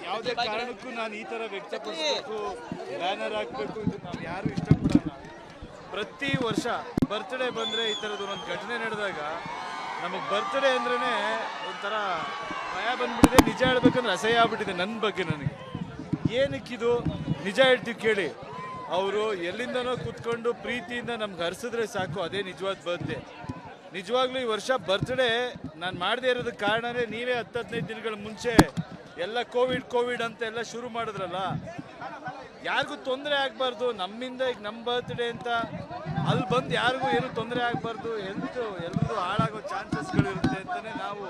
ಯಾವುದೇ ಕಾರಣಕ್ಕೂ ನಾನು ಈ ಥರ ವ್ಯಕ್ತಪಡಿಸಬೇಕು, ಬ್ಯಾನರ್ ಹಾಕಬೇಕು, ಇದು ನಾವು ಯಾರು ಇಷ್ಟಪಡೋಣ. ಪ್ರತಿ ವರ್ಷ ಬರ್ತ್ಡೇ ಬಂದರೆ ಈ ಥರದ್ದು ಒಂದು ಘಟನೆ ನಡೆದಾಗ ನಮಗೆ ಬರ್ತ್ಡೇ ಅಂದ್ರೇ ಒಂಥರ ಭಯ ಬಂದ್ಬಿಟ್ಟಿದೆ. ನಿಜ ಹೇಳ್ಬೇಕಂದ್ರೆ ಅಸಹ್ಯ ಆಗ್ಬಿಟ್ಟಿದೆ ನನ್ನ ಬಗ್ಗೆ ನನಗೆ. ಏನಕ್ಕಿದು ನಿಜ ಹೇಳ್ತೀವಿ ಕೇಳಿ. ಅವರು ಎಲ್ಲಿಂದನೋ ಕೂತ್ಕೊಂಡು ಪ್ರೀತಿಯಿಂದ ನಮ್ಗೆ ಹರಿಸಿದ್ರೆ ಸಾಕು, ಅದೇ ನಿಜವಾದ ಬರ್ತ್ಡೇ. ನಿಜವಾಗ್ಲೂ ಈ ವರ್ಷ ಬರ್ತ್ಡೇ ನಾನು ಮಾಡದೇ ಇರೋದಕ್ಕೆ ಕಾರಣನೇ ನೀವೇ 10-15 ದಿನಗಳ ಮುಂಚೆ ಎಲ್ಲ ಕೋವಿಡ್ ಅಂತ ಎಲ್ಲ ಶುರು ಮಾಡಿದ್ರಲ್ಲ. ಯಾರಿಗೂ ತೊಂದರೆ ಆಗಬಾರ್ದು ನಮ್ಮಿಂದ. ಈಗ ನಮ್ಮ ಬರ್ತ್ಡೇ ಅಂತ ಅಲ್ಲಿ ಬಂದು ಯಾರಿಗೂ ಏನು ತೊಂದರೆ ಆಗಬಾರ್ದು, ಎಲ್ಲರೂ ಹಾಳಾಗೋ ಚಾನ್ಸಸ್ಗಳಿರುತ್ತೆ ಅಂತಲೇ ನಾವು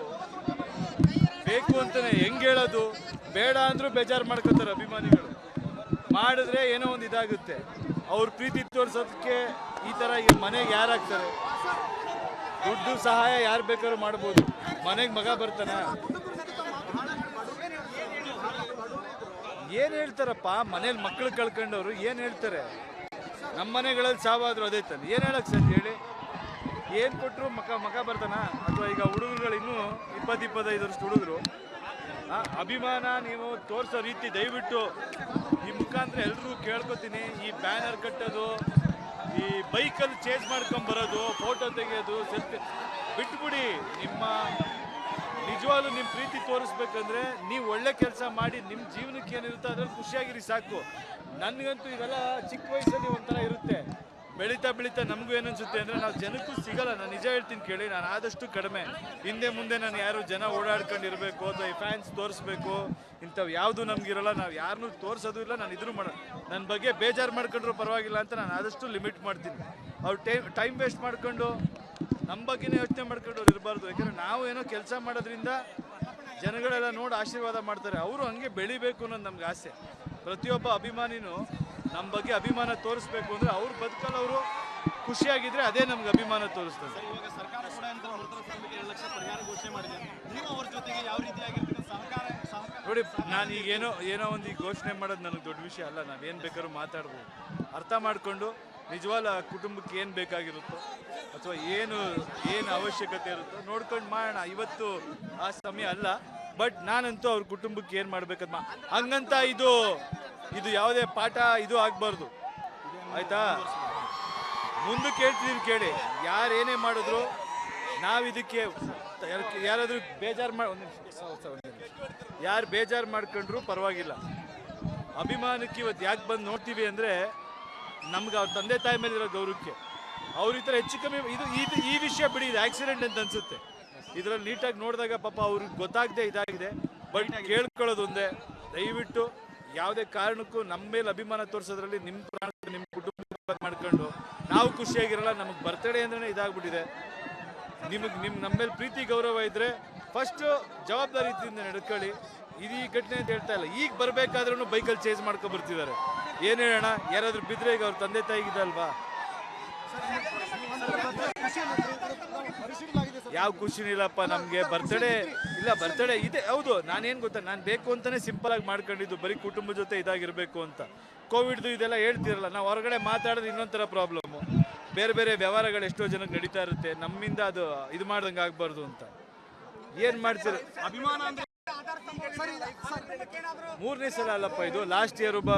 ಬೇಕು ಅಂತಲೇ ಹೆಂಗೆ ಹೇಳೋದು. ಬೇಡ ಅಂದರೂ ಬೇಜಾರು ಮಾಡ್ಕೋತಾರೆ ಅಭಿಮಾನಿಗಳು. ಮಾಡಿದ್ರೆ ಏನೋ ಒಂದು ಇದಾಗುತ್ತೆ. ಅವ್ರ ಪ್ರೀತಿ ತೋರಿಸೋದಕ್ಕೆ ಈ ಥರ ಈಗ ಮನೆಗೆ ಯಾರಾಗ್ತಾರೆ? ದುಡ್ಡು ಸಹಾಯ ಯಾರು ಬೇಕಾದ್ರೂ ಮಾಡ್ಬೋದು. ಮನೆಗೆ ಮಗ ಬರ್ತಾನ? ಏನು ಹೇಳ್ತಾರಪ್ಪ? ಮನೇಲಿ ಮಕ್ಕಳು ಕಳ್ಕೊಂಡವ್ರು ಏನು ಹೇಳ್ತಾರೆ? ನಮ್ಮ ಮನೆಗಳಲ್ಲಿ ಸಾವಾದ್ರು ಅದೇ ತಾನೆ. ಏನು ಹೇಳಕ್ ಸರ್ ಹೇಳಿ? ಏನು ಕೊಟ್ಟರು ಮಗ ಬರ್ತಾನ? ಅಥವಾ ಈಗ ಹುಡುಗರುಗಳು ಇನ್ನೂ 20-25 ವರ್ಷದ ಹುಡುಗರು ಅಭಿಮಾನ ನೀವು ತೋರಿಸೋ ರೀತಿ ದಯವಿಟ್ಟು ಈ ಮುಖಾಂತರ ಎಲ್ಲರೂ ಕೇಳ್ಕೊತೀನಿ. ಈ ಬ್ಯಾನರ್ ಕಟ್ಟೋದು, ಈ ಬೈಕಲ್ಲಿ ಚೇಂಜ್ ಮಾಡ್ಕೊಂಬರೋದು, ಫೋಟೋ ತೆಗೆಯೋದು, ಸೆಲ್ಫಿ ಬಿಟ್ಬಿಡಿ. ನಿಜವಾಗ್ಲೂ ನಿಮ್ಮ ಪ್ರೀತಿ ತೋರಿಸ್ಬೇಕಂದ್ರೆ ನೀವು ಒಳ್ಳೆ ಕೆಲಸ ಮಾಡಿ ನಿಮ್ಮ ಜೀವನಕ್ಕೆ ಏನಿರುತ್ತೋ ಅದ್ರಲ್ಲಿ ಖುಷಿಯಾಗಿರಿ ಸಾಕು. ನನಗಂತೂ ಇವೆಲ್ಲ ಚಿಕ್ಕ ವಯಸ್ಸಲ್ಲಿ ಒಂಥರ ಇರುತ್ತೆ. ಬೆಳೀತಾ ನಮಗೂ ಏನನ್ಸುತ್ತೆ ಅಂದರೆ ನಾವು ಜನಕ್ಕೂ ಸಿಗಲ್ಲ. ನಾನು ನಿಜ ಹೇಳ್ತೀನಿ ಕೇಳಿ, ನಾನು ಆದಷ್ಟು ಕಡಿಮೆ ಹಿಂದೆ ಮುಂದೆ ನಾನು ಯಾರು ಜನ ಓಡಾಡ್ಕೊಂಡಿರಬೇಕು ಅಥವಾ ಈ ಫ್ಯಾನ್ಸ್ ತೋರಿಸ್ಬೇಕು ಇಂಥವು ಯಾವುದು ನಮಗಿರಲ್ಲ. ನಾವು ಯಾರನ್ನೂ ತೋರಿಸೋದು ಇಲ್ಲ, ನಾನು ಇದ್ರೂ ಮಾಡೋದು. ನನ್ನ ಬಗ್ಗೆ ಬೇಜಾರು ಮಾಡ್ಕೊಂಡ್ರೂ ಪರವಾಗಿಲ್ಲ ಅಂತ ನಾನು ಆದಷ್ಟು ಲಿಮಿಟ್ ಮಾಡ್ತೀನಿ. ಅವ್ರು ಟೈಮ್ ವೇಸ್ಟ್ ಮಾಡ್ಕೊಂಡು ನಮ್ಮ ಬಗ್ಗೆನೇ ಯೋಚನೆ ಮಾಡ್ಕೊಂಡು ಇರಬಾರ್ದು. ಯಾಕಂದರೆ ನಾವು ಏನೋ ಕೆಲಸ ಮಾಡೋದ್ರಿಂದ ಜನಗಳೆಲ್ಲ ನೋಡಿ ಆಶೀರ್ವಾದ ಮಾಡ್ತಾರೆ. ಅವರು ಹಂಗೆ ಬೆಳಿಬೇಕು ಅನ್ನೋದು ನಮ್ಗೆ ಆಸೆ. ಪ್ರತಿಯೊಬ್ಬ ಅಭಿಮಾನಿನೂ ನಮ್ಮ ಬಗ್ಗೆ ಅಭಿಮಾನ ತೋರಿಸ್ಬೇಕು ಅಂದರೆ ಅವ್ರ ಬದುಕಲ್ಲಿ ಅವರು ಖುಷಿಯಾಗಿದ್ರೆ ಅದೇ ನಮ್ಗೆ ಅಭಿಮಾನ ತೋರಿಸ್ತದೆ. ಸರ್ಕಾರ ಕೂಡ 2 ಲಕ್ಷ ಪರಿಹಾರ ಘೋಷಣೆ ಮಾಡಿದೆ. ನೀವು ಅವ್ರ ಜೊತೆಗೆ ಯಾವ ರೀತಿಯಾಗಿರ್ತಕ್ಕಂಥ ಸಹಕಾರ ನೋಡಿ, ನಾನು ಈಗ ಏನೋ ಒಂದು ಈಗ ಘೋಷಣೆ ಮಾಡೋದು ನನಗೆ ದೊಡ್ಡ ವಿಷಯ ಅಲ್ಲ. ನಾವೇನು ಬೇಕಾದ್ರೂ ಮಾತಾಡ್ಬೋದು. ಅರ್ಥ ಮಾಡಿಕೊಂಡು ನಿಜವಾದ ಕುಟುಂಬಕ್ಕೆ ಏನು ಬೇಕಾಗಿರುತ್ತೋ ಅಥವಾ ಏನು ಅವಶ್ಯಕತೆ ಇರುತ್ತೋ ನೋಡ್ಕೊಂಡು ಮಾಡೋಣ. ಇವತ್ತು ಆ ಸಮಯ ಅಲ್ಲ. ಬಟ್ ನಾನಂತೂ ಅವ್ರ ಕುಟುಂಬಕ್ಕೆ ಏನು ಮಾಡ್ಬೇಕಂತ ಹಂಗಂತ ಇದು ಯಾವುದೇ ಪಾಠ ಇದು ಆಗಬಾರ್ದು, ಆಯ್ತಾ? ಮುಂದಕ್ಕೆ ಹೇಳ್ತಿದ್ದೀನಿ ಕೇಳಿ. ಯಾರೇನೇ ಮಾಡಿದ್ರು ನಾವು ಇದಕ್ಕೆ ಯಾರಾದರೂ ಯಾರು ಬೇಜಾರು ಮಾಡ್ಕೊಂಡ್ರು ಪರವಾಗಿಲ್ಲ. ಅಭಿಮಾನಕ್ಕೆ ಇವತ್ತು ಯಾಕೆ ಬಂದು ನೋಡ್ತೀವಿ ಅಂದರೆ ನಮ್ಗೆ ಅವ್ರ ತಂದೆ ತಾಯಿ ಮೇಲೆ ಇರೋ ಗೌರವಕ್ಕೆ. ಅವ್ರ ಈ ಥರ ಹೆಚ್ಚು ಕಮ್ಮಿ ಈ ವಿಷಯ ಬಿಡಿ, ಇದು ಆಕ್ಸಿಡೆಂಟ್ ಅಂತ ಅನ್ಸುತ್ತೆ. ಇದರಲ್ಲಿ ನೀಟಾಗಿ ನೋಡಿದಾಗ ಪಾಪ ಅವ್ರಿಗೆ ಗೊತ್ತಾಗದೆ ಇದಾಗಿದೆ. ಬಟ್ ಕೇಳ್ಕೊಳ್ಳೋದು ಒಂದೇ, ದಯವಿಟ್ಟು ಯಾವುದೇ ಕಾರಣಕ್ಕೂ ನಮ್ಮ ಮೇಲೆ ಅಭಿಮಾನ ತೋರಿಸೋದ್ರಲ್ಲಿ ನಿಮ್ಮ ಪ್ರಾಣ ನಿಮ್ಮ ಕುಟುಂಬ ಮಾಡ್ಕೊಂಡು ನಾವು ಖುಷಿಯಾಗಿರಲ್ಲ. ನಮಗೆ ಬರ್ತಡೇ ಅಂದ್ರೆ ಇದಾಗ್ಬಿಟ್ಟಿದೆ. ನಮ್ಮ ಮೇಲೆ ಪ್ರೀತಿ ಗೌರವ ಇದ್ದರೆ ಫಸ್ಟು ಜವಾಬ್ದಾರಿಯಿಂದ ನಡ್ಕೊಳ್ಳಿ. ಇದು ಈ ಘಟನೆ ಅಂತ ಹೇಳ್ತಾ ಇಲ್ಲ. ಈಗ ಬರಬೇಕಾದ್ರೂ ಬೈಕಲ್ಲಿ ಚೇಂಜ್ ಮಾಡ್ಕೊಂಡು ಬರ್ತಿದ್ದಾರೆ. ಏನು ಹೇಳೋಣ? ಯಾರಾದರೂ ಬಿದ್ದರೆ ಈಗ ಅವ್ರ ತಂದೆ ತಾಯಿಗಿದಲ್ವಾ? ಯಾವ ಖುಷಿನೂ ಇಲ್ಲಪ್ಪ ನಮಗೆ. ಬರ್ತಡೇ ಇದೆ, ಹೌದು. ನಾನೇನು ಗೊತ್ತಾ, ನಾನು ಬೇಕು ಅಂತಲೇ ಸಿಂಪಲಾಗಿ ಮಾಡ್ಕೊಂಡಿದ್ದು, ಬರೀ ಕುಟುಂಬ ಜೊತೆ ಇದಾಗಿರಬೇಕು ಅಂತ. ಕೋವಿಡ್ದು ಇದೆಲ್ಲ ಹೇಳ್ತಿರಲ್ಲ, ನಾವು ಹೊರಗಡೆ ಮಾತಾಡೋದು ಇನ್ನೊಂಥರ ಪ್ರಾಬ್ಲಮ್ಮು. ಬೇರೆ ವ್ಯವಹಾರಗಳು ಎಷ್ಟೋ ಜನಕ್ಕೆ ನಡೀತಾ ಇರುತ್ತೆ. ನಮ್ಮಿಂದ ಅದು ಇದು ಮಾಡ್ದಂಗೆ ಆಗಬಾರ್ದು ಅಂತ ಏನು ಮಾಡ್ತೀರ? ಅಭಿಮಾನ ಅಂದ್ರೆ 3ನೇ ಸಲ ಅಲ್ಲಪ್ಪ ಇದು. ಲಾಸ್ಟ್ ಇಯರ್ ಒಬ್ಬ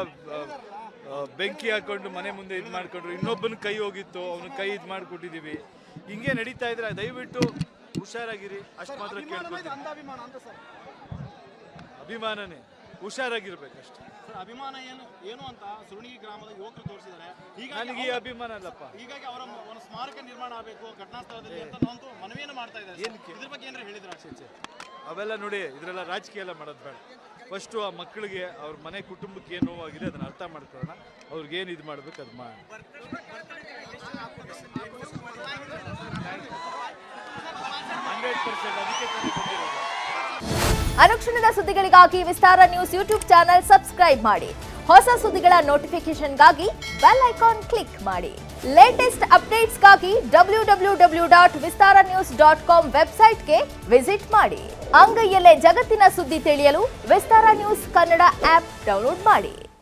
ಬೆಂಕಿ ಹಾಕೊಂಡು ಮನೆ ಮುಂದೆ ಇದು ಮಾಡ್ಕೊಂಡ್ರು, ಇನ್ನೊಬ್ಬನ ಕೈ ಹೋಗಿತ್ತು, ಅವನ ಕೈ ಇದು ಮಾಡಿಕೊಟ್ಟಿದ್ದೀವಿ. ಹಿಂಗೆ ನಡೀತಾ ಇದ್ರೆ ದಯವಿಟ್ಟು ಹುಷಾರಾಗಿರಿ, ಅಷ್ಟು ಮಾತ್ರ ಕೇಳ್ಕೊತೀನಿ. ಅಭಿಮಾನನೇ, ಹುಷಾರಾಗಿರ್ಬೇಕಷ್ಟೇ. ಅಭಿಮಾನ ಏನು ಅಂತ ಸುರುಣಿಗಿ ಗ್ರಾಮದ ಯುವಕರು ತೋರಿಸಿದ್ದಾರೆ. ನನಗೆ ಈ ಅಭಿಮಾನ ಅಲ್ಲಪ್ಪ. ಹೀಗಾಗಿ ಅವರ ಒಂದು ಸ್ಮಾರಕ ನಿರ್ಮಾಣ ಆಗಬೇಕು ಘಟನಾ ಸ್ಥಳದಲ್ಲಿ ಅಂತ ನಾವು ಮನವಿಯನ್ನು ಮಾಡ್ತಾ ಇದ್ದಾರೆ. ಇದ್ರ ಬಗ್ಗೆ ಏನಾರ ಹೇಳಿದ್ರೆ ಆಚೆ ಅವೆಲ್ಲ ನೋಡಿ, ಇದರೆಲ್ಲ ರಾಜಕೀಯ ಎಲ್ಲ ಮಾಡೋದು ಬೇಡ. ಫಸ್ಟು ಆ ಮಕ್ಕಳಿಗೆ ಅವ್ರ ಮನೆ ಕುಟುಂಬಕ್ಕೆ ಏನು ನೋವಾಗಿದೆ ಅದನ್ನು ಅರ್ಥ ಮಾಡ್ಕೊಳ್ಳೋಣ. ಅವ್ರಿಗೇನು ಇದು ಮಾಡ್ಬೇಕು ಅದು ಮಾಡಿ. ಅನುಕ್ಷಣದ ಸುದ್ದಿಗಳಿಗಾಗಿ ವಿಸ್ತಾರ ನ್ಯೂಸ್ ಯೂಟ್ಯೂಬ್ ಚಾನೆಲ್ ಸಬ್ಸ್ಕ್ರೈಬ್ ಮಾಡಿ. ಹೊಸ ಸುದ್ದಿಗಳ ನೋಟಿಫಿಕೇಶನ್ಗಾಗಿ ಬೆಲ್ ಐಕಾನ್ ಕ್ಲಿಕ್ ಮಾಡಿ. ಲೇಟೆಸ್ಟ್ ಅಪ್ಡೇಟ್ಸ್ಗಾಗಿ www.vistaranews.com ವೆಬ್ಸೈಟ್ಗೆ ವಿಸಿಟ್ ಮಾಡಿ. ಅಂಗೈಯಲ್ಲೇ ಜಗತ್ತಿನ ಸುದ್ದಿ ತಿಳಿಯಲು ವಿಸ್ತಾರ ನ್ಯೂಸ್ ಕನ್ನಡ ಆಪ್ ಡೌನ್ಲೋಡ್ ಮಾಡಿ.